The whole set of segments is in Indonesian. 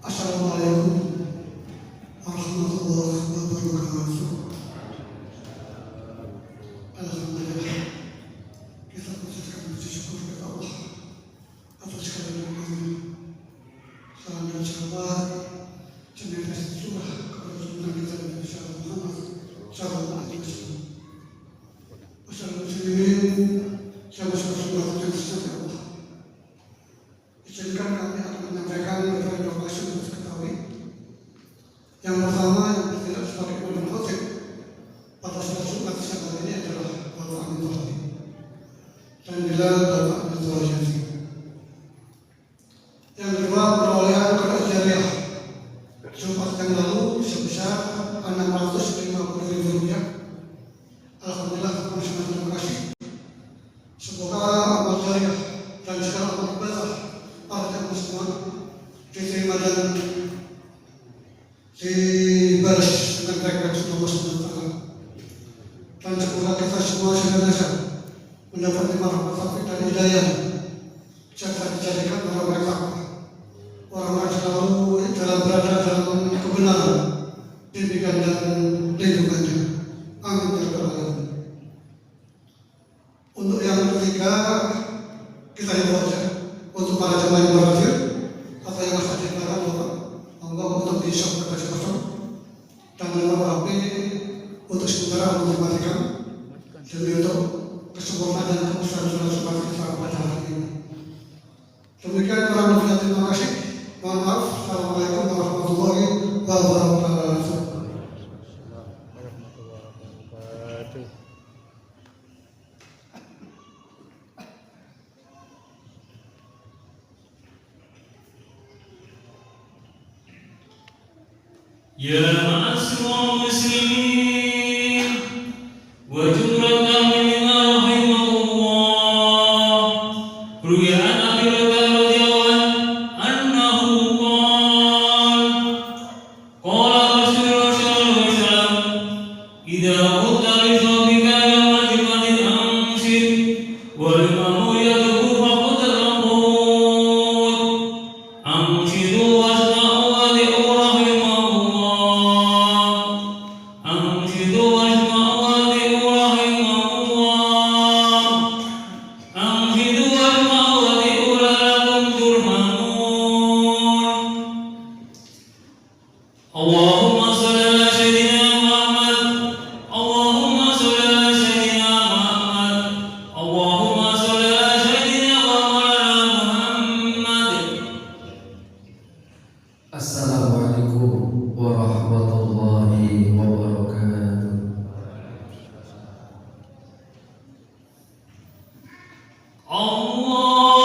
Assalamualaikum warahmatullahi wabarakatuh. Alhamdulillah, kita panjatkan puji syukur kepada Allah atas segala nikmatnya. Salam dan shalawat senantiasa tercurah kepada junjungan kita Nabi Muhammad sallallahu alaihi wasallam. Wassalamu muslimin, sahabat-sahabat yang disayang Allah. Izinkan kami akan menyampaikan beberapa informasi untuk diketahui. Yang pertama, yang tidak sebagai imam khotib pada salat Jumat siang hari ini adalah Bapak Amin Tohari dan Bilal Bapak Amin Tohari. Yang kedua, perolehan Qur'an Jariah Jumat yang lalu sebesar Rp650.000. Alhamdulillah, kami sangat terima kasih. Semoga amal jariah dan segala amal ibadah para jamaah semua diterima dan dibalas dengan baik oleh Allah Subhanahu wa Ta'ala. Dan semoga kita semua senantiasa mendapat rahmat taufik dan hidayah serta dijadikan orang-orang takwa, orang-orang selalu berada dalam kebenaran, bimbingan dan lindungannya. Amin ya rabbal alamin. Untuk yang ketiga, kita himbau saja untuk para jemaah yang berhadir atau yang masih di belakang Bapak, monggo untuk di-shop kosong dan nomor HP untuk sementara dimatikan demi untuk kesempurnaan dan kebesaran sholat kita pada hari ini. Demikian kurang lebihnya, terima kasih. Mohon maaf. Assalamualaikum warahmatullahi wabarakatuh. Ya ma'asyiral muslimin wa jumlatan mimma rahimahullah, ruwiya an Abi Hurairah radhiyallahu anhu qala Rasulullah sallallahu alaihi wasallam idza qulta li thawbika yawma jum'atin amsik wal imamu yadhu faqad raqud amsidu wasma'u wa di'u Allahumma salli ala sayyidina Muhammad, Allahumma salli ala sayyidina Muhammad, Allahumma salli ala sayyidina Muhammad. Assalamualaikum warahmatullahi wabarakatuh. Allah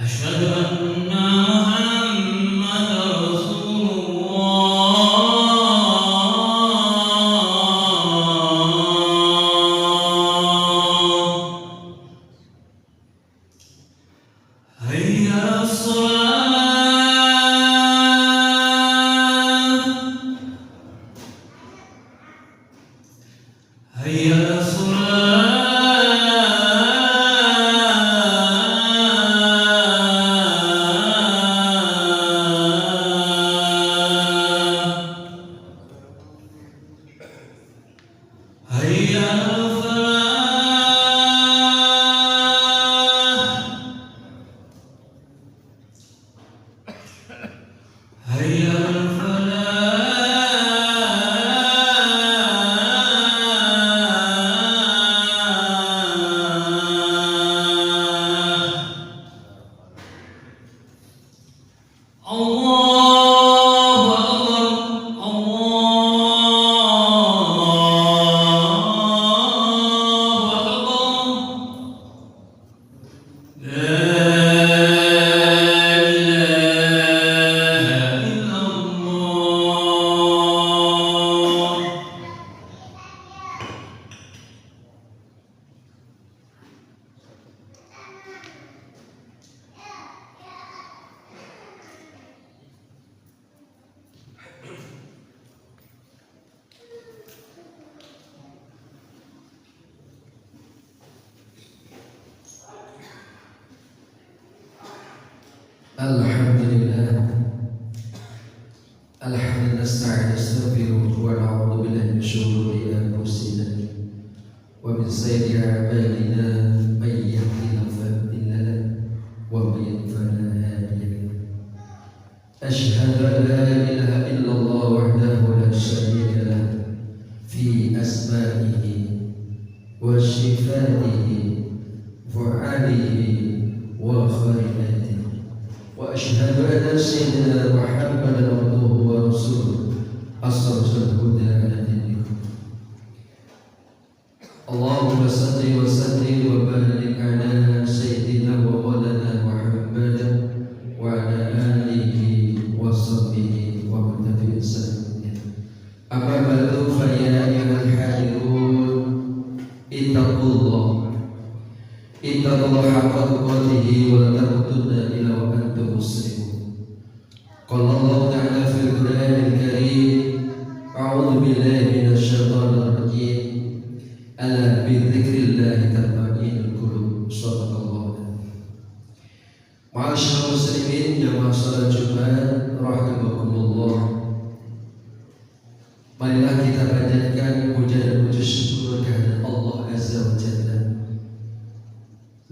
أشهد أن محمد رسول الله. هيا على الصلاة، هيا على هيا على الفلاح، هيا على الفلاح. الله أكبر، الله أكبر. لا إله إلا الله. Alhamdulillah. Alhamdulillah nastaghfiruh wa na'udzu billahi min shururi anfusina wa min sayyiati a'malina may yahdihillahu fala mudilla lahu wa may yudlil fala hadiya lahu. Asyhadu an la ilaha illallah wahdahu la syarika lahu fi asma'ihi wa sifatihi wa 'alihi wa khairatihi. وأشهد أن سيدنا محمدا عبده ورسوله أرسله الهدى على دينه. اللهم صل وسلم وبارك على سيدنا ومولانا محمد وعلى آله وصحبه ومن تبع سنته. أما بعد فيا أيها الحاضرون اتقوا الله حق تقاته ولا تموتن إلا وأنتم مسلمون. قال الله تعالى في القرآن الكريم: أعوذ بالله من الشيطان الرجيم، ألا بذكر الله تطمئن القلوب. صدق الله. Ma'asyiral muslimin jamaah salat Jumat rahimakumullah. Marilah kita panjatkan puja dan puji syukur kehadirat Allah Azza wa Jalla,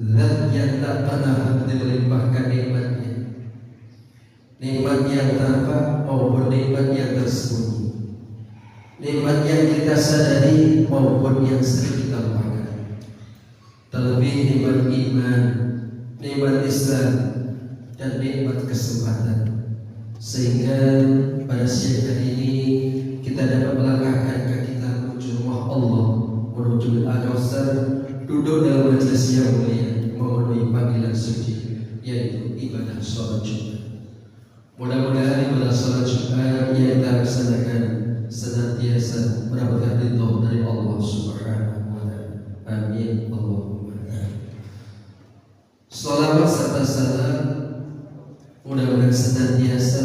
Zat yang tak pernah henti melimpahkan nikmatnya, nikmat yang tampak maupun nikmat yang tersembunyi, nikmat yang kita sadari maupun yang sering kita lupakan, terlebih nikmat iman, nikmat Islam, dan nikmat kesempatan, sehingga pada siang hari ini kita dapat melangkahkan kaki kita menuju rumah Allah, menuju Al-Kausar, duduk dalam majelis yang mulia, memenuhi panggilan suci, yaitu ibadah sholat Jumat. Mudah-mudahan ibadah sholat Jumat yang kita laksanakan senantiasa mendapatkan ridho dari Allah Subhanahu wa Ta'ala. Amin. Allahumma amin. Salawat serta salam mudah-mudahan senantiasa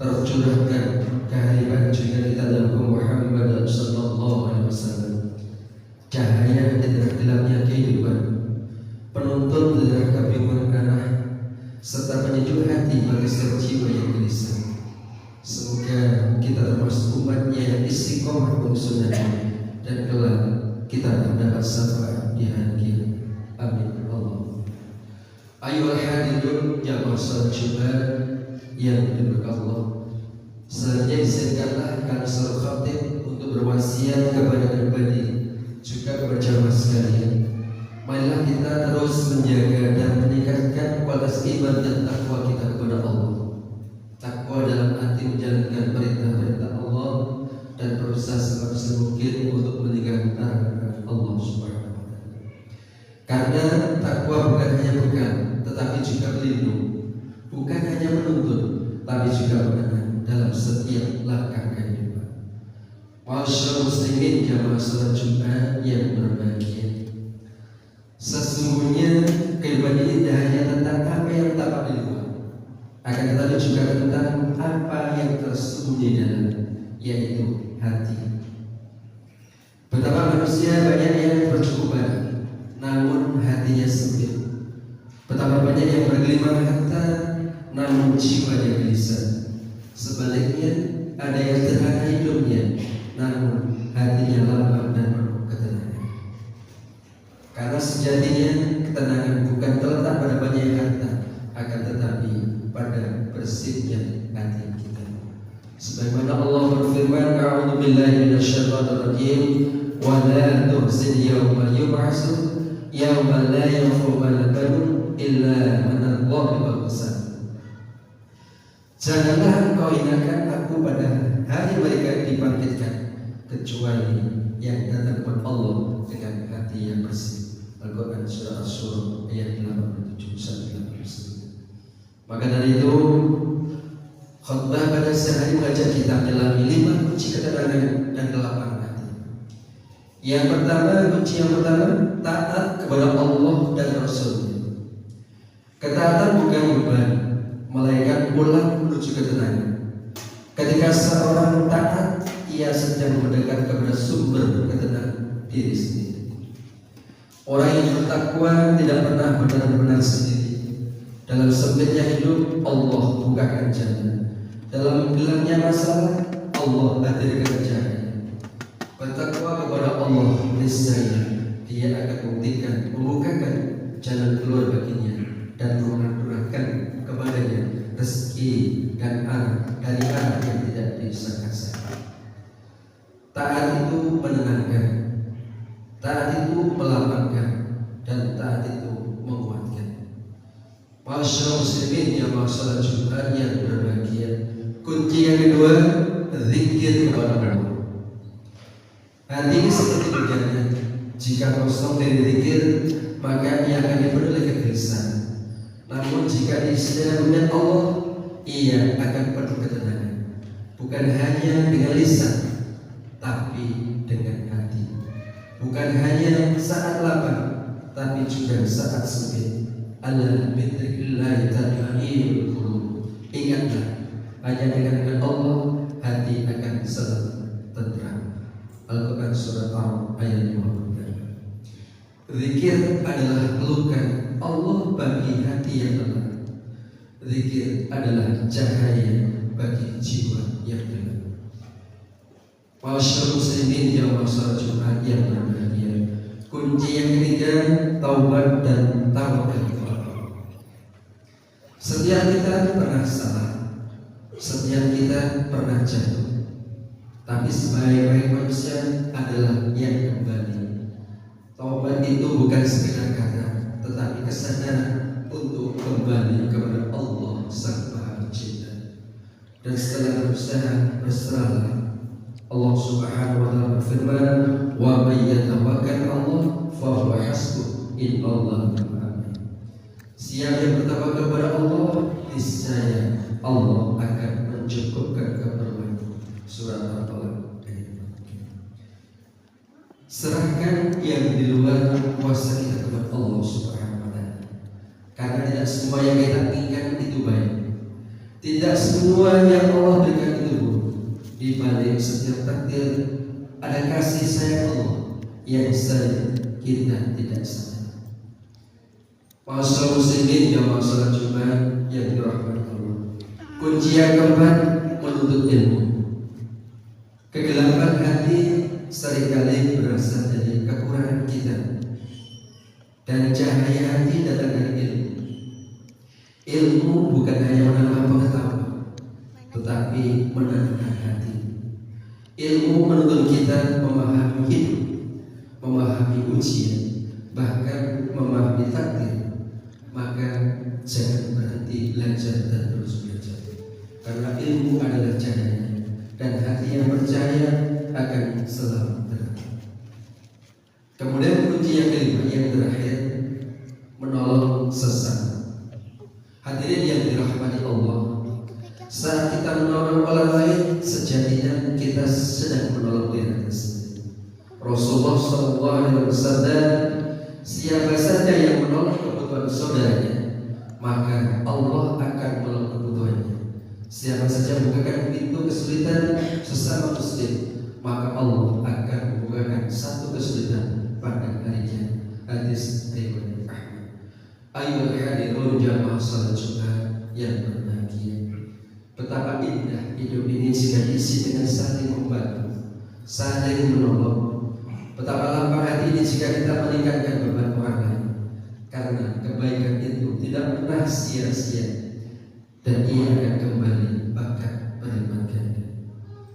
tercurahkan kehadiran junjungan kita Nabi Muhammad sallallahu alaihi wasallam, cahaya di tengah-tengahnya kehidupan, penuntun di tengah kebingungan arah, serta penyejuk hati bagi setiap jiwa yang gelisah. Semoga kita termasuk umatnya yang istiqomah bersunnah dan kelak kita mendapat syafaat di hari kiamat. Amin. Allah. Ayuhal hadirun jamaah salat Jumat yang diberkahi Allah. Selanjutnya disediakanlah kami salat khatib untuk berwasiat kepada pribadi juga kepada jamaah sekalian. Marilah kita terus menjaga dan meningkatkan kualitas iman dan takwa kita kepada Allah. Takwa dalam arti menjalankan perintah-perintah Allah dan berusaha sebisa mungkin untuk meninggalkan Allah Subhanahu wa Ta'ala. Karena takwa bukan hanya pegang, tetapi juga pelindung. Bukan hanya menuntun, tapi juga menenang dalam setiap langkah kehidupan. Masyaallah muslimin jamaah salat Jumat yang berbahagia. Sesungguhnya kehidupan ini tidak hanya tentang apa yang tampak di luar, akan tetapi juga tentang apa yang tersembunyi dalam, yaitu hati. Betapa manusia banyak yang bercukupan, namun hatinya sempit. Betapa banyak yang bergelimang harta, namun jiwanya gelisah. Sebaliknya, ada yang sederhana hidupnya, namun hatinya lapang dan penuh ketenangan. Karena sejatinya ketenangan bukan terletak pada banyak harta, akan tetapi pada bersihnya hati kita. Sebagaimana Allah berfirman, "A'udzu billahi minasyaitonir rajim, wa la tuhzin yawma yub'atsun, yawma la yanfa'u malun illa man Allaha besar." Janganlah engkau hinakan aku pada hari mereka dibangkitkan, kecuali yang datang kepada Allah dengan hati yang bersih. Al-Quran surah Asy-Syura ayat 87-89. Maka dari itu, khutbah pada sehari mengajak kita menyelami 5 kunci ketenangan dan kelapangan hati. Kunci yang pertama, taat kepada Allah dan Rasul-Nya. Ketaatan bukan beban, melainkan pulang menuju ketenangan. Ketika seorang taat, ia sedang mendekat kepada sumber ketenangan diri sendiri. Orang yang bertakwa tidak pernah benar-benar sendiri. Dalam sempitnya hidup, Allah bukakan jalan. Dalam gelapnya masalah, Allah hadirkan jalan. Bertakwa kepada Allah, niscaya Dia akan membukakan jalan keluar baginya dan menganugerahkan kepadanya rezeki dan arah dari arah yang tidak disangka-sangka. Taat itu menenangkan, taat itu melapangkan, dan taat itu menguatkan. Masyaallah muslimin yang salat Jumat yang berbahagia. Kunci yang kedua, zikir kepada Allah. Hati ini seperti berjalan. Jika kosong dari zikir, maka ia akan dipenuhi oleh kegelisahan. Namun jika diisi dengan Allah, ia akan penuh ketenangan. Bukan hanya dengan lisan, tapi dengan hati. Bukan hanya saat lapar, tapi juga saat sempit. Ala bidzikrillah tatma'innul qulub. Ingatlah, hanya dengan Allah hati akan selalu tenteram. Al-Quran surah Al ayat 20. Zikir adalah pelukan Allah bagi hati yang tenang. Zikir adalah cahaya bagi jiwa yang gelap. Masyaallah muslimin yang salat Jumat yang berbahagia. Kunci yang ketiga, taubat dan tawakal. Setiap kita pernah salah, setiap kita pernah jatuh. Tapi sebaik-baik manusia adalah yang kembali. Taubat itu bukan sekedar kata, tetapi kesadaran untuk kembali kepada Allah Sang Maha Pencipta. Dan setelah berusaha, berserahlah. Allah Subhanahu wa taala berfirman, "Wa may yatawakkal 'ala Allah fa huwa hasbuh, innallaha ma'al." Siapa yang bertawakal kepada Allah, niscaya Allah akan mencukupkan keperluan. Surat Al-Falaq. Serahkan yang di luar kuasa kita kepada Allah Subhanahu wa taala. Karena tidak semua yang kita inginkan itu baik. Tidak semua yang Allah berikan itu buruk. Di balik setiap takdir ada kasih sayang Allah yang saja kita tidak sadar. Masyaallah muslimin jamaah salat Jumat yang dirahmati Allah. Kunci yang keempat, menuntut ilmu. Kegelapan hati seringkali berasal dari kekurangan kita, dan cahaya hati datang dari ilmu. Ilmu bukan hanya menambah pengetahuan, tetapi menenangkan hati. Ilmu menuntun kita memahami hidup, memahami ujian, bahkan memahami takdir. Maka jangan berhenti belajar dan terus belajar, karena ilmu adalah cahaya, dan hati yang percaya akan selalu terang. Kemudian kunci yang kelima yang terakhir, menolong sesama. kita sedang menolong diri kita sendiri. Rasulullah SAW, siapa saja yang menolong kebutuhan saudaranya, maka Allah akan menolong kebutuhannya. Siapa saja membukakan pintu kesulitan sesama muslim, maka Allah akan membukakan satu kesulitan pada harinya. Hadis riwayat Ahmad. Ayyuhal hadirun jamaah salat Jumat yang berbahagia. Betapa indah hidup ini jika diisi dengan saling membantu, saling menolong. Betapa lapang hati ini jika kita meningkatkan beban orang lain. Karena kebaikan itu tidak pernah sia-sia dan ia akan kembali bahkan berlipat ganda.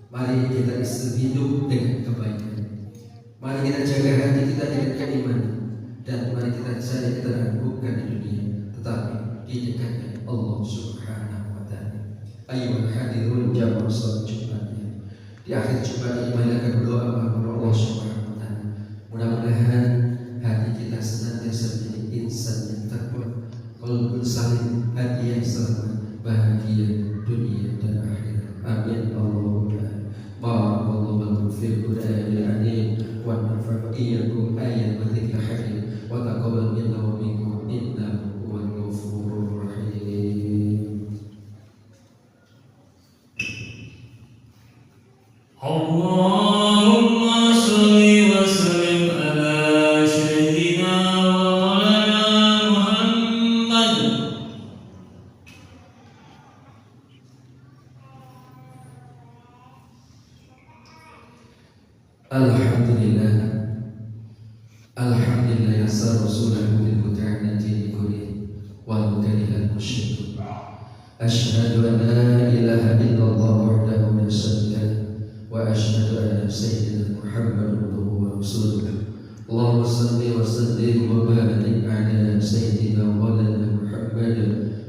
Mari kita isi hidup dengan kebaikan. Mari kita jaga hati kita dengan keimanan, dan mari kita cari ketenangan bukan di dunia, tetapi di dekatnya Allah Subhanahu wa Ta'ala. Ayyuhal hadirun jamaah salat Jumat. Di akhir Jumat ini mari kita berdoa kepada Allah Subhanahu wa Ta'ala. Mudah-mudahan hati kita senantiasa menjadi insan yang takwa, qalbun salim, hati yang selamat, bahagia dunia dan akhirat. Amin Allahumma. Barakallahu lakum fil Qur'anil azim wa nafa'ana iyyakum ayat wa dzikril hakim wa taqabbal minna wa minkum innahu huwal ghafurur rahim. Allahumma shalli wa sallim ala sayyidina wa Muhammad. Alhamdulillah yasar rasulahu bil muta'anati likulli wal karihal musyrik. Asyhadu an la ilaha illallah wahdahu la syarika lahu wa asyhadu anna sayyidina Muhammadan abduhu wa rasuluh. Allahumma shalli wa sallim wa barik ala sayyidina wa lana Muhammad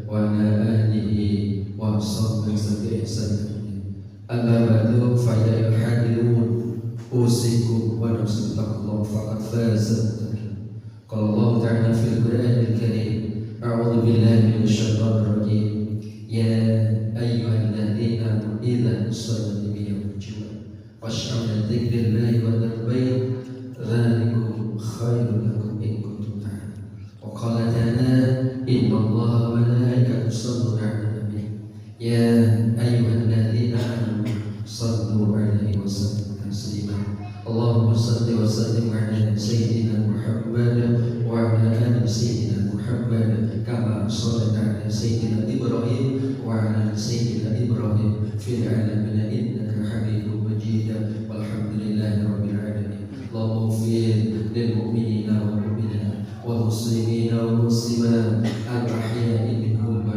wa ala alihi wa sahbihi sallam. Amma ba'du fa ya hadirun usikum wa nafsi taqwa faqad faza. Qala Allah ta'ala fil Qur'anil Karim, a'udzu billahi minasy syaithanir rajim. Ya ayyuhalladzina amanu idza nusalli biyawmil jumu'ah fash'alu dzikrillahi wa dzikri dzalikum khairun lakum in kuntum ta'lamun. Wa qala ta'ala innallaha wa malaikatahu yusalluna 'alan nabi. Ya ayyuhalladzina amanu sallu 'alaihi wa sallimu taslima. Allahumma salli wa sallim ala sayyidina Muhammad wa ala ali sayyidina Muhammad kama shallaita ala sayyidina Ibrahim wa ala sayyidina Ibrahim fil alamin innaka Hamidum Majid. Walhamdulillahi rabbil alamin. Allahumma ighfir lil mu'minina wal mu'minat wal muslimina wal muslimat al-ahya'i minhum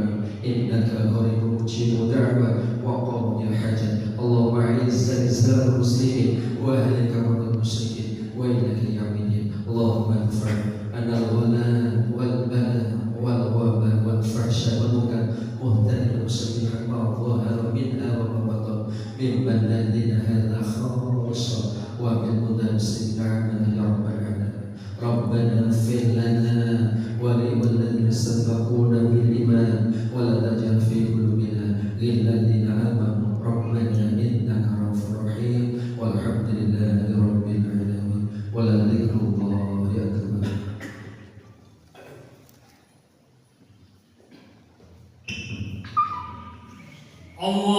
innaka qaribun mujibud da'wah wa qadil hajat. Allahumma a'izzal islam wal muslimin wa ahlika wal musyrikin wa innaka ya'min. Allahumma adfa' anna al-ghala wal bala wal waba wal fahsya wal munkar muhtadil muslimin ma dhahara minha wa ma batan mimman ladina hadha khassa wa min mudarrisin ta'amana ya rabbal alamin. Rabbana ighfir lana wa lil ladzina sabaquna bil iman wa la taj'al fi qulubina lil ladzina amanu rabbana innaka ghafurur rahim. Walhamdulillahi rabbil alamin. Wa la dzikrullahi akbar. Allah